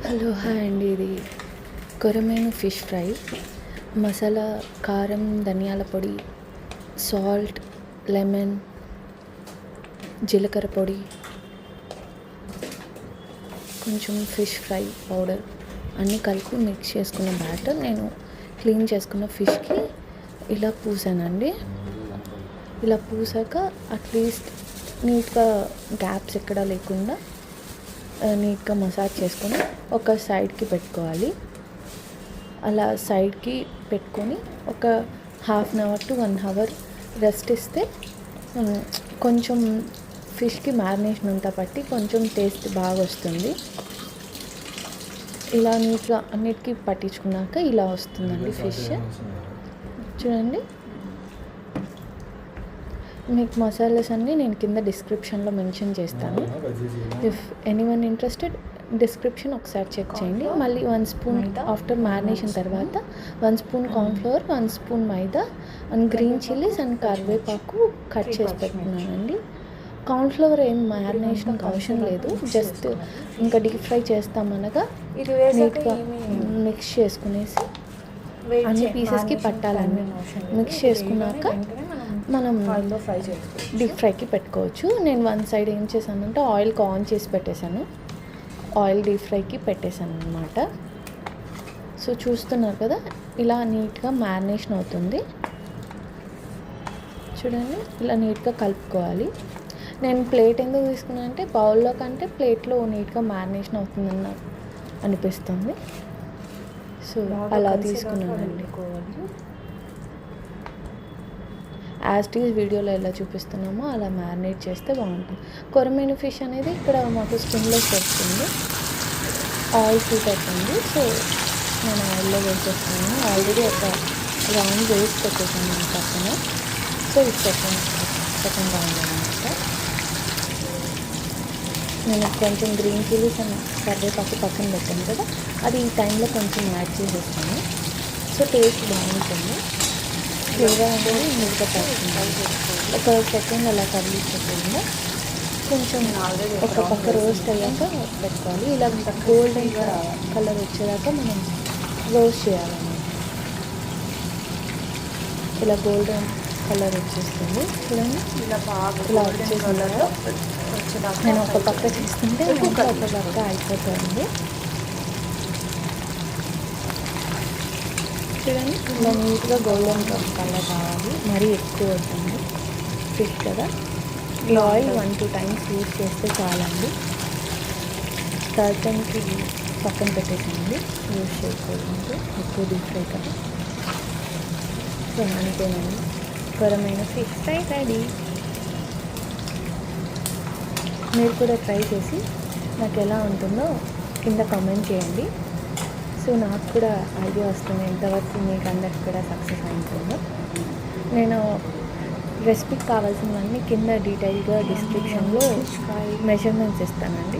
Hello hi అండి. ఇది కొరమేను fish fry. Masala, కారం, ధనియాల పొడి, సాల్ట్, లెమన్, జీలకర్ర పొడి, కొంచెం ఫిష్ ఫ్రై పౌడర్ అన్నీ కలిపి మిక్స్ చేసుకున్న బ్యాటర్ నేను క్లీన్ చేసుకున్న ఫిష్కి ఇలా పూసానండి. ఇలా పూసాక అట్లీస్ట్ నీట్గా గ్యాప్స్ ఎక్కడా లేకుండా నీట్గా మసాజ్ చేసుకొని ఒక సైడ్కి పెట్టుకోవాలి. అలా సైడ్కి పెట్టుకొని ఒక ½ an hour to 1 hour rest ఇస్తే కొంచెం ఫిష్కి మ్యారినేషన్ అంతా పట్టి కొంచెం టేస్ట్ బాగా వస్తుంది. ఇలా నీట్గా అన్నిటికీ పట్టించుకున్నాక ఇలా వస్తుందండి ఫిష్. చూడండి, మీకు మసాలాస్ అన్నీ నేను కింద డిస్క్రిప్షన్లో మెన్షన్ చేస్తాను. ఇఫ్ ఎనీవన్ ఇంట్రెస్టెడ్ డిస్క్రిప్షన్ ఒకసారి చెక్ చేయండి. మళ్ళీ 1 స్పూన్ ఆఫ్టర్ మ్యారినేషన్ తర్వాత 1 spoon cornflour, 1 spoon maida and green chillies and కరివేపాకు కట్ చేసి పెట్టుకున్నానండి. కార్న్ఫ్లవర్ ఏం మ్యారినేషన్కి అవసరం లేదు, జస్ట్ ఇంకా డీప్ ఫ్రై చేస్తామనగా నీట్గా మిక్స్ చేసుకునేసి అన్ని పీసెస్కి పట్టాలండి. మిక్స్ చేసుకున్నాక మనం డీప్ ఫ్రైకి పెట్టుకోవచ్చు. నేను 1 సైడ్ ఏం చేశానంటే ఆయిల్కి ఆన్ చేసి పెట్టేశాను. ఆయిల్ డీప్ ఫ్రైకి పెట్టేశాను అనమాట. సో చూస్తున్నారు కదా, ఇలా నీట్గా మ్యారినేషన్ అవుతుంది. చూడండి, ఇలా నీట్గా కలుపుకోవాలి. నేను ప్లేట్ ఎందుకు తీసుకున్నాను అంటే బౌల్లో కంటే ప్లేట్లో నీట్గా మ్యారినేషన్ అవుతుందన్న అనిపిస్తుంది. సో అలా తీసుకున్నానండి. యాజ్ ఇట్ ఈజ్ వీడియోలో ఎలా చూపిస్తున్నామో అలా మ్యారినేట్ చేస్తే బాగుంటుంది. కొరమేను ఫిష్ అనేది ఇక్కడ మాకు స్కిన్లెస్ వస్తుంది. ఆయిల్ హీట్ అవుతుంది. సో నేను ఆయిల్లో వేసేస్తున్నాను. ఆల్రెడీ ఒక రౌండ్ వేసి పెట్టేసాను పక్కన. సో ఇది సెకండ్ రౌండ్ అనమాట. నేను కొంచెం గ్రీన్ చిల్లీస్ అండ్ కరివేపాకు పక్కన పెట్టాను కదా, అది ఈ టైంలో కొంచెం యాడ్ చేసేస్తాను. సో టేస్ట్ బాగుంటుంది. ఫ్లేవర్ అనేది నీట్గా పడుతుంది. ఒక సెకండ్ అలా కదిలించకుండా కొంచెం ఒక పక్క రోస్ట్ అయ్యాక పెట్టుకోవాలి. ఇలా గోల్డెన్ కలర్ వచ్చేదాకా మనం రోస్ట్ చేయాలన్నమాట. ఇలా గోల్డెన్ కలర్ వచ్చేస్తుంది. చూడండి, ఇలా వచ్చేసిందో నేను ఒక పక్క చేస్తుంటే ఒక పక్క అయిపోతుంది. చూడండి, ఇలా నీట్గా గోల్డెన్ బ్రౌన్ కలర్ కావాలి. మరీ ఎక్కువ అవుతుంది ఫిష్ కదా. ఈ ఆయిల్ 1-2 టైమ్స్ యూజ్ చేస్తే చాలండి. టర్టన్కి పక్కన పెట్టేసండి, యూజ్ చేసుకోవడానికి ఎక్కువ డీప్ ఫ్రై కదా. సో అంతేనండి, కొరమైన ఫిష్ ఫ్రై రెడీ. మీరు కూడా ట్రై చేసి నాకు ఎలా ఉంటుందో కింద కామెంట్ చేయండి. సో నాకు కూడా ఐడియా వస్తుంది ఎంతవరకు మీకు అందరికి కూడా సక్సెస్ అవుతుందో. నేను రెసిపీకి కావాల్సినవన్నీ కింద డీటెయిల్గా డిస్క్రిప్షన్లో మెజర్మెంట్స్ ఇస్తానండి.